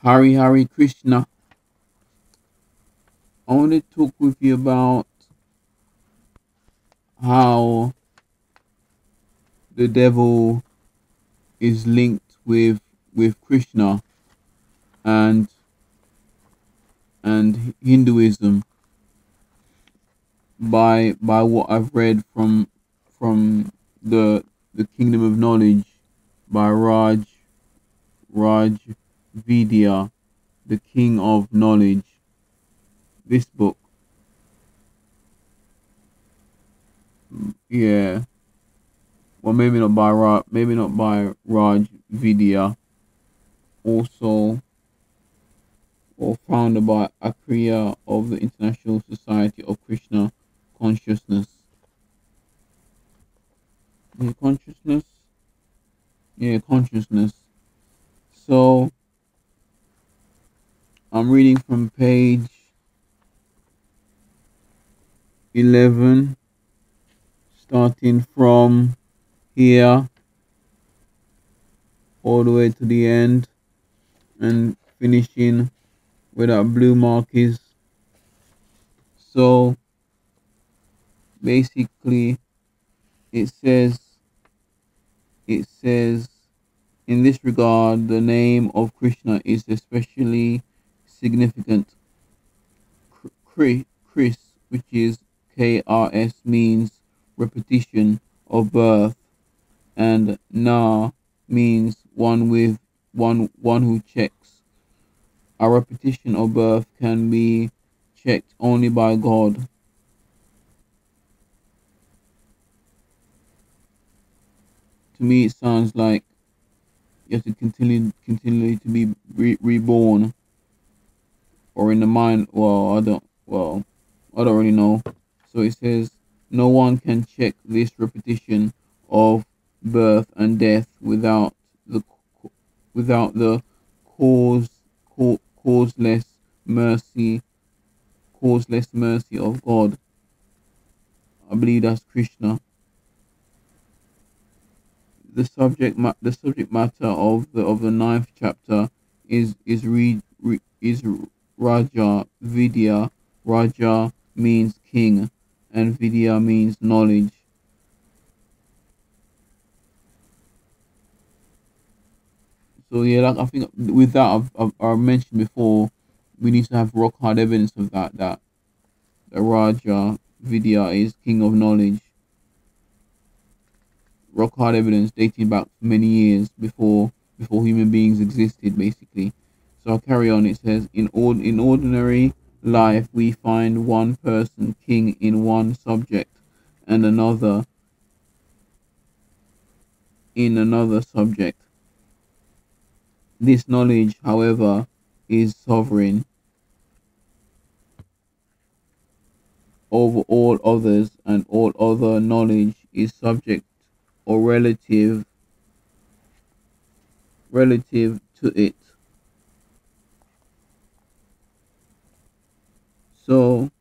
Hari Krishna. I want to talk with you about how the devil is linked with Krishna and and Hinduism by what I've read from the Kingdom of Knowledge by Raj Vidya, the King of Knowledge. This book, yeah, well maybe not by Raj Vidya, also or founded by a Kriya of the International Society of Krishna Consciousness. Yeah, consciousness. Yeah, consciousness. So I'm reading from page 11, starting from here all the way to the end, and finishing where that blue mark is. So basically, it says it says in this regard, the name of Krishna is especially significant. Chris, which is KRS, means repetition of birth, and Na means one who checks. A repetition of birth can be checked only by God. To me, it sounds like you have to continually to be reborn, or in the mind. I don't really know. So it says no one can check this repetition of birth and death the without the cause causeless mercy causeless mercy of God. I believe that's Krishna. The subject matter of the ninth chapter is Raja Vidya. Raja means king, and Vidya means knowledge. So yeah, like I think with that I've mentioned before, we need to have rock hard evidence of that the Raja Vidya is king of knowledge. Rock hard evidence dating back many years before human beings existed, basically. So I'll carry on. It says in ordinary life we find one person king in one subject and another in another subject. This knowledge, however, is sovereign over all others, and all other knowledge is subject or relative to it. So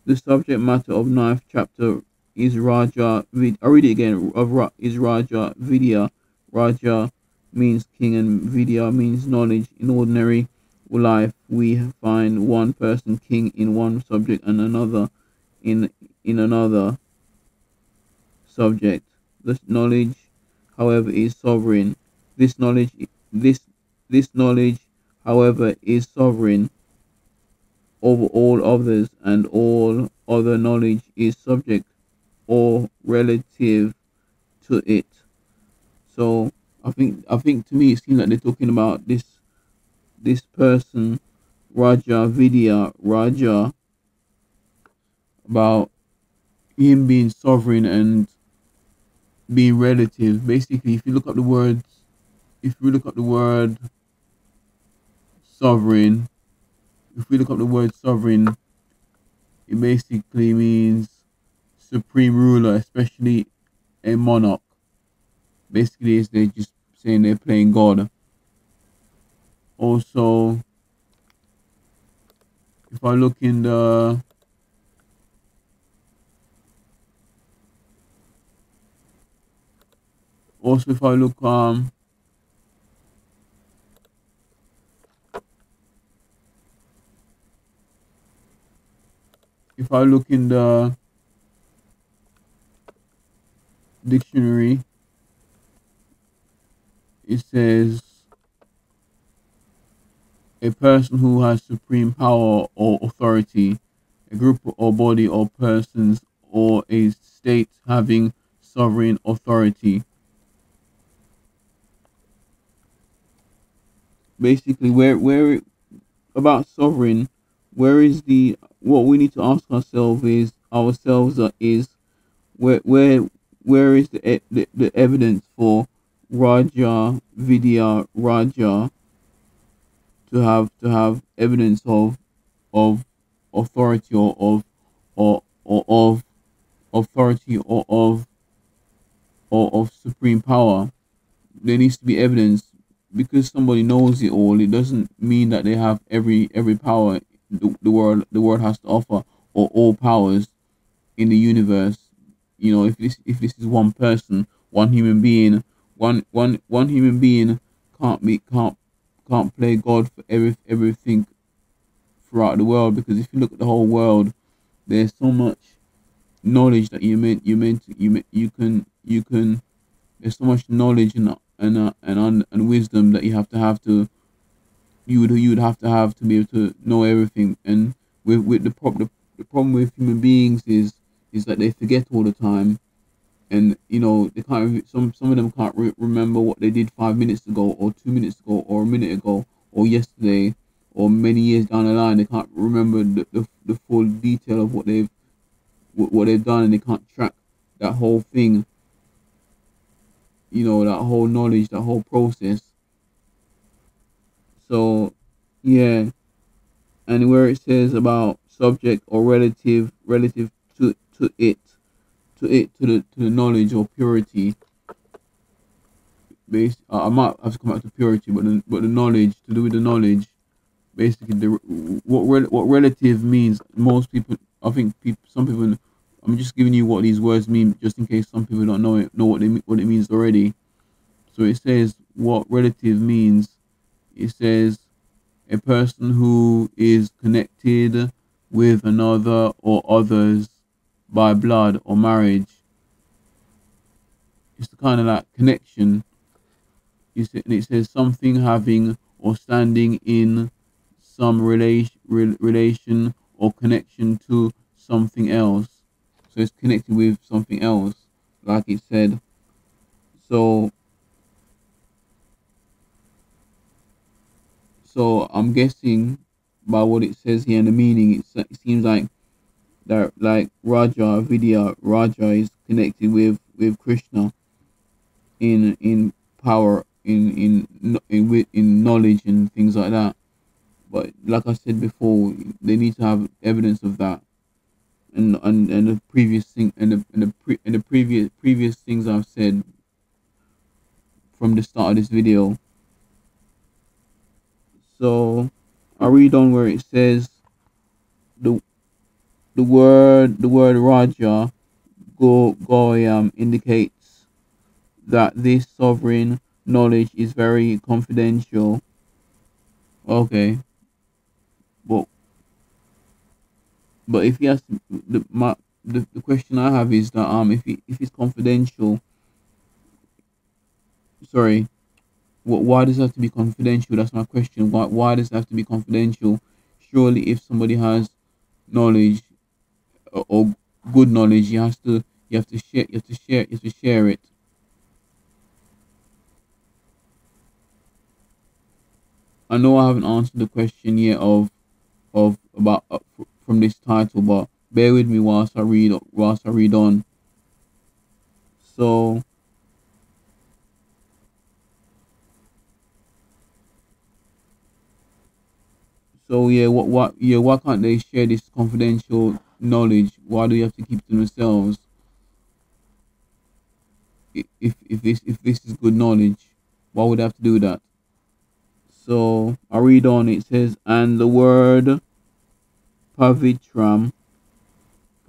the subject matter of ninth chapter is I read it again. Is Raja Vidya. Raja means king and Vidya means knowledge. In ordinary life, we find one person king in one subject and another in another subject. This knowledge, however, is sovereign. This knowledge, this this knowledge, however, is sovereign over all others, and all other knowledge is subject or relative to it. So I think to me it seems like they're talking about this person Raja Vidya Raja, about him being sovereign and being relative. Basically, if we look up the word sovereign, if we look up the word sovereign, it basically means supreme ruler, especially a monarch. Basically, is they just saying they're playing God. Also, if I look in the also if I look if I look in the dictionary, it says a person who has supreme power or authority, a group or body or persons or a state having sovereign authority. Basically, where about sovereign, where is the what we need to ask ourselves is where where where is the evidence for Raja Vidya Raja to have evidence of authority or of authority or of supreme power. There needs to be evidence. Because somebody knows it all, it doesn't mean that they have every power the world has to offer, or all powers in the universe. If this is one person, one human being, one human being can't play God for everything throughout the world. Because if you look at the whole world, there's so much knowledge that you can there's so much knowledge and wisdom that you would have to be able to know everything. And with the problem with human beings is that they forget all the time. And they can't some of them can't remember what they did 5 minutes ago, or 2 minutes ago, or a minute ago, or yesterday, or many years down the line. They can't remember the full detail of what they've done, and they can't track that whole thing, that whole knowledge, that whole process. So yeah. And where it says about subject or relative to the knowledge or purity. I might have to come back to purity, but the knowledge, to do with the knowledge. Basically, what relative means. Most people, I think, some people. I'm just giving you what these words mean, just in case some people don't know what it means already. So it says what relative means. It says a person who is connected with another or others by blood or marriage. It's the kind of like connection. And it says something having or standing in some relation or connection to something else. So it's connected with something else, like it said. So I'm guessing by what it says here and the meaning, it seems like Raja Vidya Raja is connected with Krishna in power, in knowledge and things like that. But like I said before, they need to have evidence of that. And the previous thing and the previous things I've said from the start of this video. So I read on where it says the the word Raja Goyam indicates that this sovereign knowledge is very confidential. Okay, but if he has to, the question I have is that if it's confidential, sorry, why does it have to be confidential? That's my question. Why does it have to be confidential? Surely, if somebody has knowledge, or good knowledge, you have to share it. I know I haven't answered the question yet of about from this title, but bear with me whilst I read on. So yeah, why can't they share this confidential knowledge? Why do you have to keep it to themselves? If this is good knowledge, why would they have to do that? So I read on. It says, and the word pavitram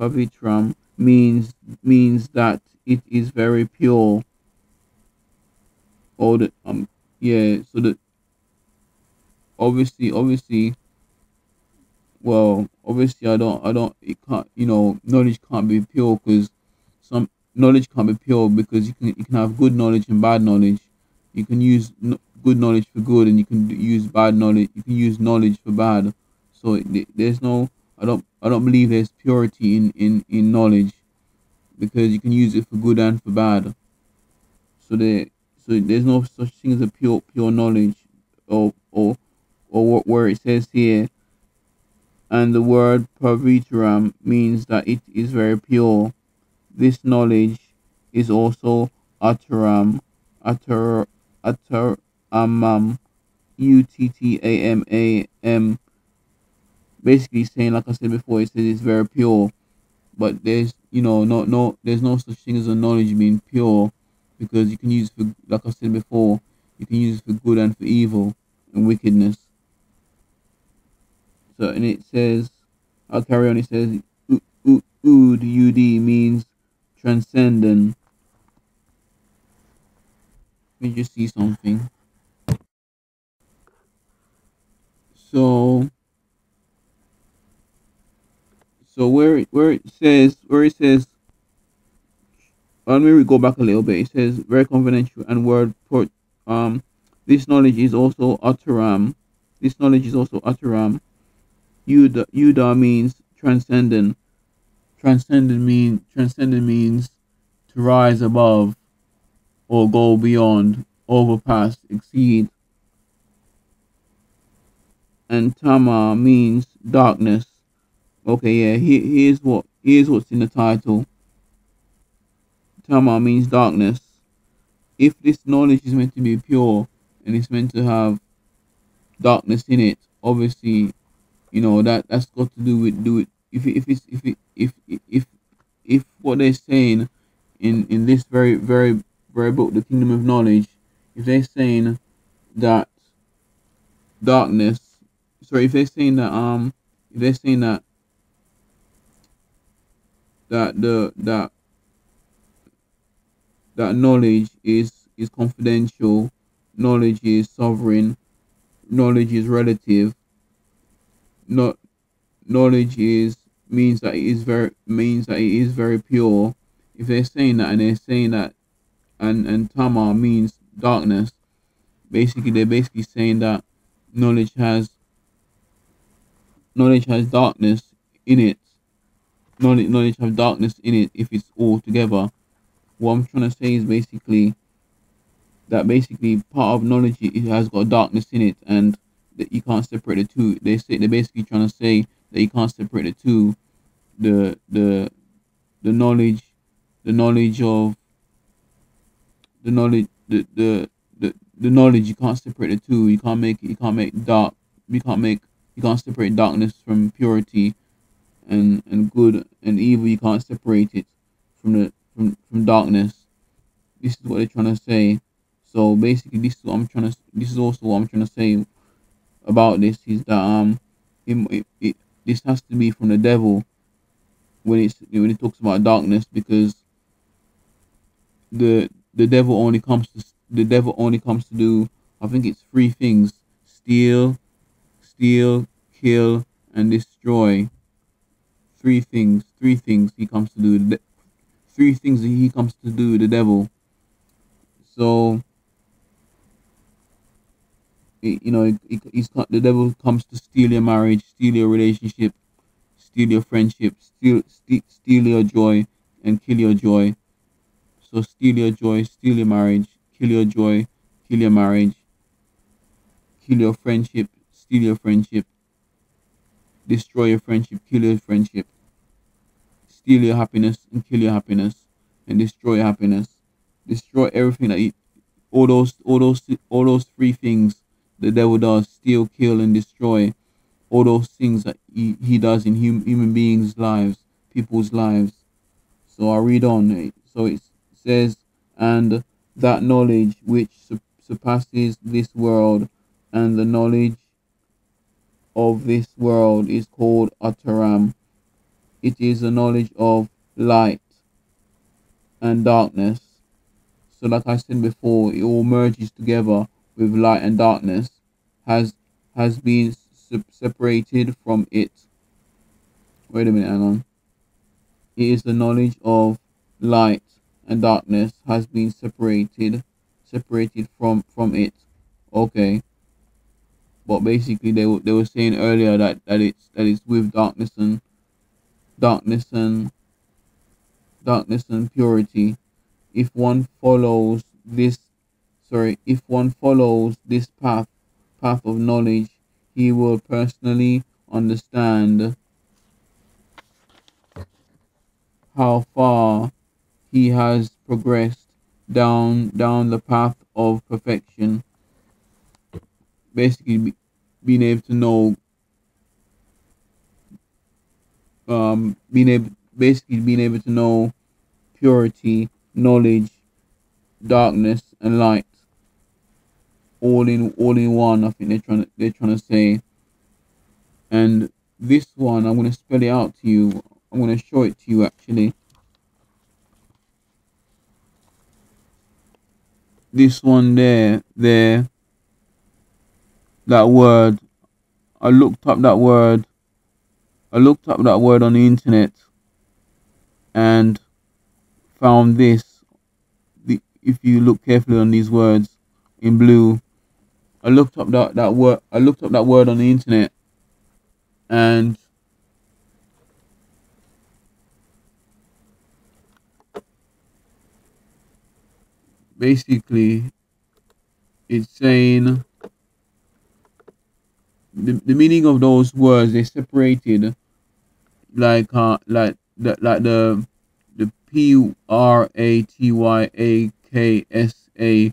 pavitram means that it is very pure. Or the yeah. So that obviously Well, obviously, it can't, knowledge can't be pure, because some knowledge can't be pure, because you can have good knowledge and bad knowledge. You can use good knowledge for good, and you can use bad knowledge. You can use knowledge for bad. So there's no, I don't believe there's purity in knowledge, because you can use it for good and for bad. So there's no such thing as a pure knowledge, or where it says here, and the word pavitram means that it is very pure. This knowledge is also Attaram, Attar, Attaramam, Uttamam. Basically saying, like I said before, it says it's very pure. But there's, there's no such thing as a knowledge being pure, because you can use it for, like I said before, you can use it for good and for evil and wickedness. So, and it says, I'll carry on. It says, Ud means transcendent. Let me just see something. So, where it says, let me go back a little bit. It says very confidential and word put. This knowledge is also Ataram. This knowledge is also Ataram. Yuda means transcendent. Transcendent means to rise above or go beyond, overpass, exceed. And Tama means darkness. Okay, yeah. Here's what's in the title. Tama means darkness. If this knowledge is meant to be pure and it's meant to have darkness in it, obviously, that's got to do it. If it's if what they're saying in this very very book, the Kingdom of Knowledge, if they're saying that darkness, sorry, if they're saying that the that knowledge is confidential, knowledge is sovereign, knowledge is relative, not knowledge is means that it is very pure. If they're saying that, and they're saying that, and Tama means darkness, basically they're basically saying that knowledge has knowledge has darkness in it. Knowledge have darkness in it if it's all together. What I'm trying to say is basically part of knowledge, it has got darkness in it, and that you can't separate the two. They're basically trying to say that you can't separate the two. The the the knowledge the knowledge of the knowledge the knowledge, you can't separate the two. You can't make dark you can't separate darkness from purity, and good and evil. You can't separate it from darkness. This is what they're trying to say. So basically, this is also what I'm trying to say about this, is that this has to be from the devil when it talks about darkness, because the devil only comes to do, I think it's three things: steal, kill, and destroy. Three things he comes to do. Three things that he comes to do, the devil. So the devil comes to steal your marriage, steal your relationship, steal your friendship, steal your joy, and kill your joy. So steal your joy, steal your marriage, kill your joy, kill your marriage, kill your friendship, steal your friendship, destroy your friendship, kill your friendship, steal your happiness and kill your happiness, and destroy your happiness. Destroy everything that all those three things the devil does: steal, kill, and destroy. All those things that he does in human beings' lives, people's lives. So I read on. So it says, and that knowledge which surpasses this world, and the knowledge of this world is called Ataram. It is the knowledge of light and darkness. So like I said before, it all merges together with light and darkness, has been separated from it. Wait a minute, hang on. It is the knowledge of light and darkness has been separated from it. Okay, but basically they were saying earlier that it's with darkness and darkness and purity. If one follows this, if one follows this path of knowledge, he will personally understand how far he has progressed down the path of perfection. Basically, being able to know, being able to know purity, knowledge, darkness, and light, all in one. I think they're trying to say. And this one, I'm gonna spell it out to you. I'm gonna show it to you actually. This one there, that word. I looked up that word. I looked up that word on the internet and found this. If you look carefully on these words in blue, I looked up that word. I looked up that word on the internet, and basically, it's saying the meaning of those words. They separated like the PRATYAKSA.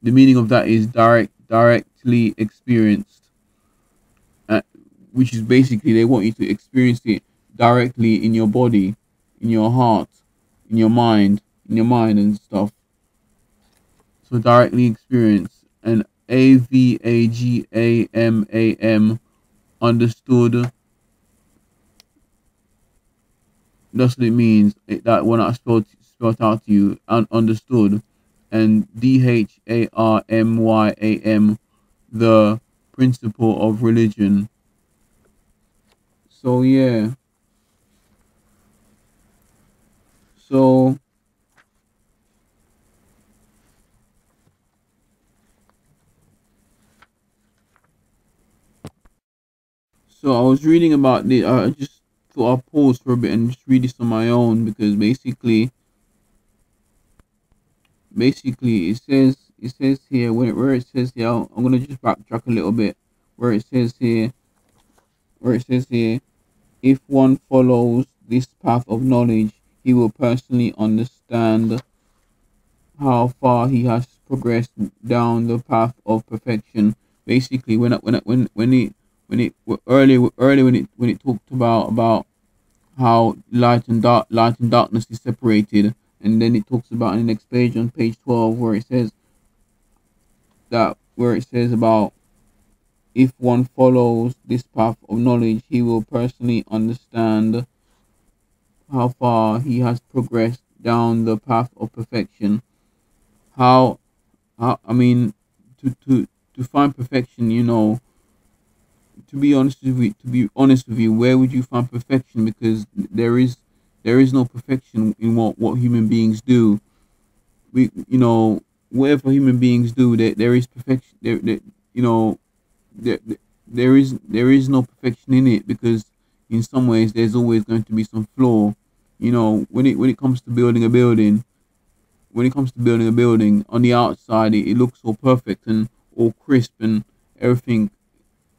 The meaning of that is directly experienced, uh, which is basically they want you to experience it directly in your body, in your heart, in your mind and stuff. So directly experience. And AVAGAMAM, understood. That's what it means. That when I spelled out to you, and understood. And DHARMYAM, the principle of religion. So yeah. So I was reading about the. I just thought I'll pause for a bit and just read this on my own, because basically it says here, where it says here. I'm gonna just backtrack a little bit. Where it says here, if one follows this path of knowledge, he will personally understand how far he has progressed down the path of perfection. Basically, when it talked about how light and darkness is separated, and then it talks about in the next page, on page 12, where it says about, if one follows this path of knowledge, he will personally understand how far he has progressed down the path of perfection. How, I mean, to find perfection, to be honest with you, where would you find perfection? Because there is no perfection in what human beings do. Whatever human beings do, there is perfection. You know, there, there is no perfection in it, because in some ways there's always going to be some flaw. When it comes to building a building, on the outside it looks all perfect and all crisp and everything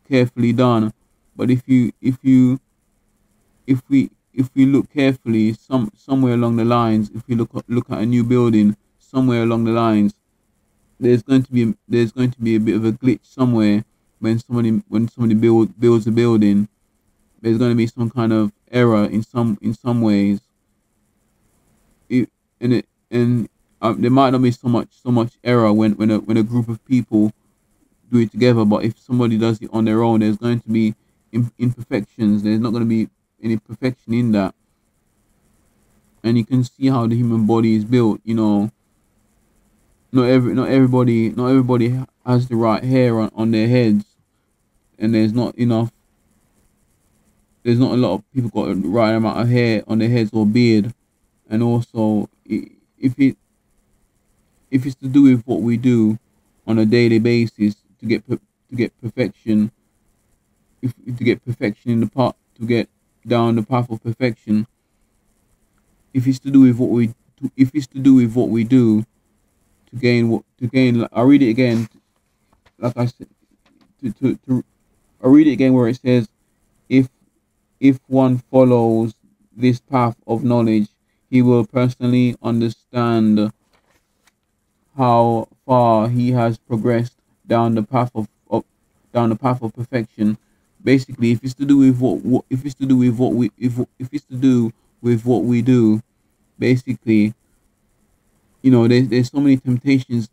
carefully done. But if we look carefully, somewhere along the lines, if we look at a new building, somewhere along the lines, there's going to be a bit of a glitch somewhere. When somebody builds a building, there's going to be some kind of error in some ways. And there might not be so much error when a group of people do it together, but if somebody does it on their own, there's going to be imperfections. There's not going to be any perfection in that. And you can see how the human body is built. Not everybody has the right hair on their heads, and there's not enough there's not a lot of people got the right amount of hair on their heads or beard. And also, if if it's to do with what we do on a daily basis to get to get perfection, if to get perfection in the path, to get down the path of perfection, if it's to do with what we if it's to do with what we do to gain what to gain, I'll read it again. Like I said, to I'll read it again where it says, if one follows this path of knowledge, he will personally understand how far he has progressed down the path of down the path of perfection. Basically, if it's to do with what if it's to do with what we if it's to do with what we do, basically, there's so many temptations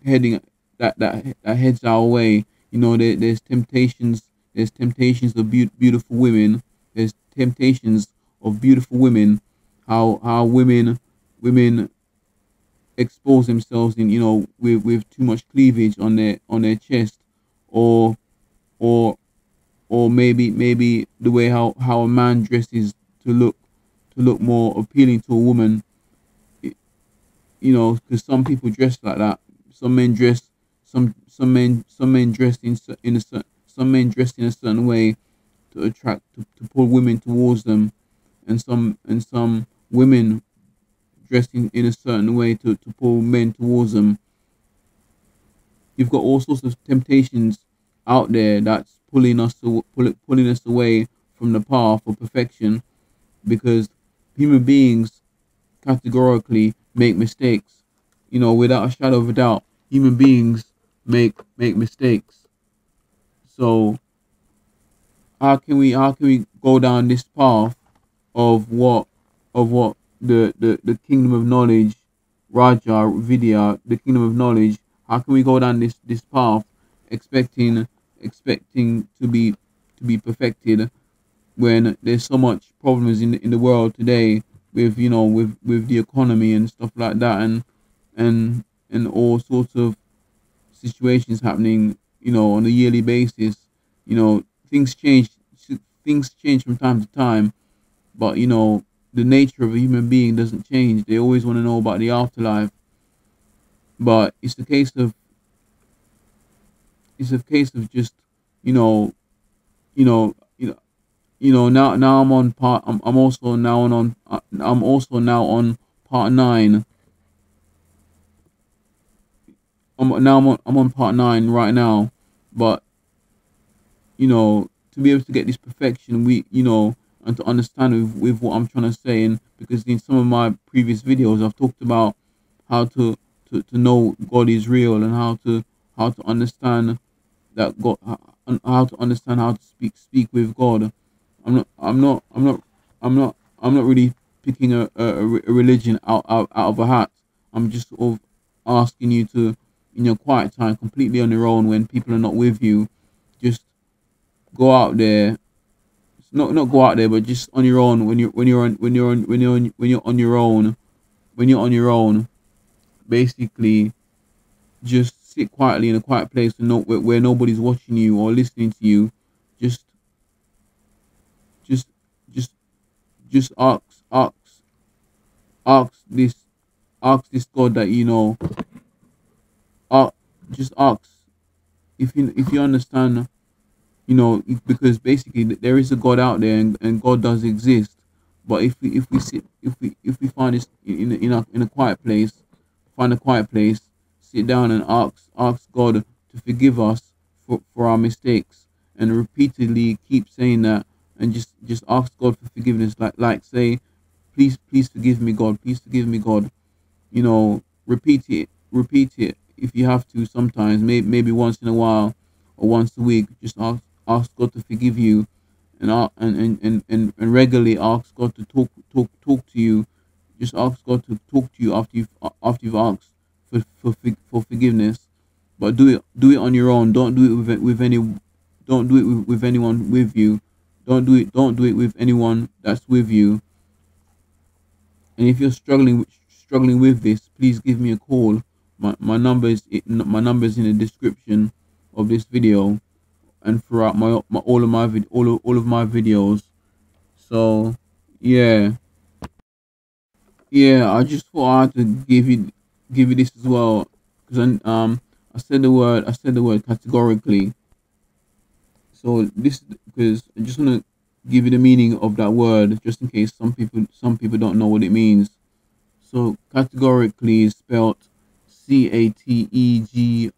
heading that heads our way. There's temptations of beautiful women. There's temptations of beautiful women. How women expose themselves in, with too much cleavage on their chest, or or maybe the way how a man dresses to look more appealing to a woman. Because some people dress like that. Some men dress, some men dress in a certain, some men dress in a certain way to attract, to pull women towards them, and some women dress in a certain way to pull men towards them. You've got all sorts of temptations out there that's pulling us away from the path of perfection, because human beings categorically make mistakes. Without a shadow of a doubt, human beings make mistakes. So how can we go down this path of what the kingdom of knowledge, Raja Vidya, the kingdom of knowledge? How can we go down this path expecting to be perfected, when there's so much problems in the world today, with with the economy and stuff like that, and all sorts of situations happening, on a yearly basis. Things change. Things change from time to time, but the nature of a human being doesn't change. They always want to know about the afterlife. But it's a case of just, you know you know you know now I'm on part. I'm also now on part 9. I'm on part 9 right now. But to be able to get this perfection, and to understand with what I'm trying to say, and because in some of my previous videos I've talked about how to know God is real, and how to understand that God, how to understand how to speak with God. I'm not really picking a religion out of a hat. I'm just sort of asking you to, in your quiet time, completely on your own, when people are not with you, just go out there. Not go out there, but just on your own, when you're on your own, basically, just sit quietly in a quiet place, and where nobody's watching you or listening to you. Just just just just ask this ask this God that uh, just ask, if you understand, because basically there is a God out there, and God does exist. But if we find this in a quiet place, find a quiet place, sit down and ask God to forgive us for our mistakes, and repeatedly keep saying that, and just ask God for forgiveness, like say, please forgive me, God, please forgive me, God. Repeat it if you have to. Sometimes, maybe once in a while, or once a week, just ask God to forgive you, and regularly ask God to talk to you. Just ask God to talk to you after you've asked for forgiveness. But do it on your own. Don't do it with any. Don't do it with anyone with you. Don't do it with anyone that's with you. And if you're struggling with this, please give me a call. My number is in the description of this video, and throughout my all of my all of my videos. So yeah, yeah, I just thought I had to give you this as well, because I said the word categorically. So this, because I just want to give you the meaning of that word, just in case some people don't know what it means. So categorically is spelled Categorical,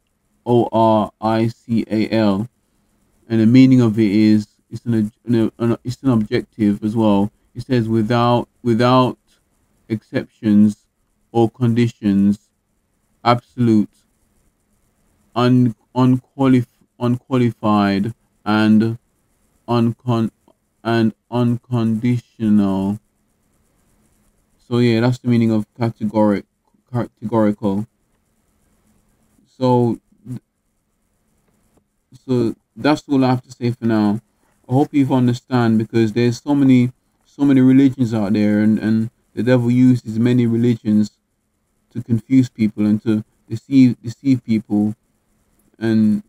and the meaning of it is it's an objective as well. It says without exceptions or conditions, absolute, unqualified, and uncon and unconditional. So yeah, that's the meaning of categorical. So that's all I have to say for now. I hope you've understand, because there's so many religions out there, and the devil uses many religions to confuse people and to deceive people. And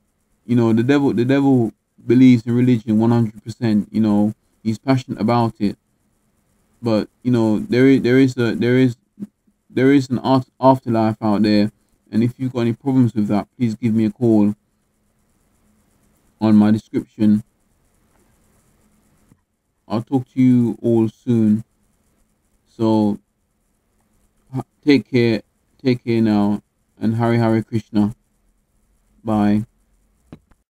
the devil believes in religion 100%. He's passionate about it. But there is an afterlife out there, and if you've got any problems with that, please give me a call on my description. I'll talk to you all soon. So take care now, and Hare Hare Krishna. Bye.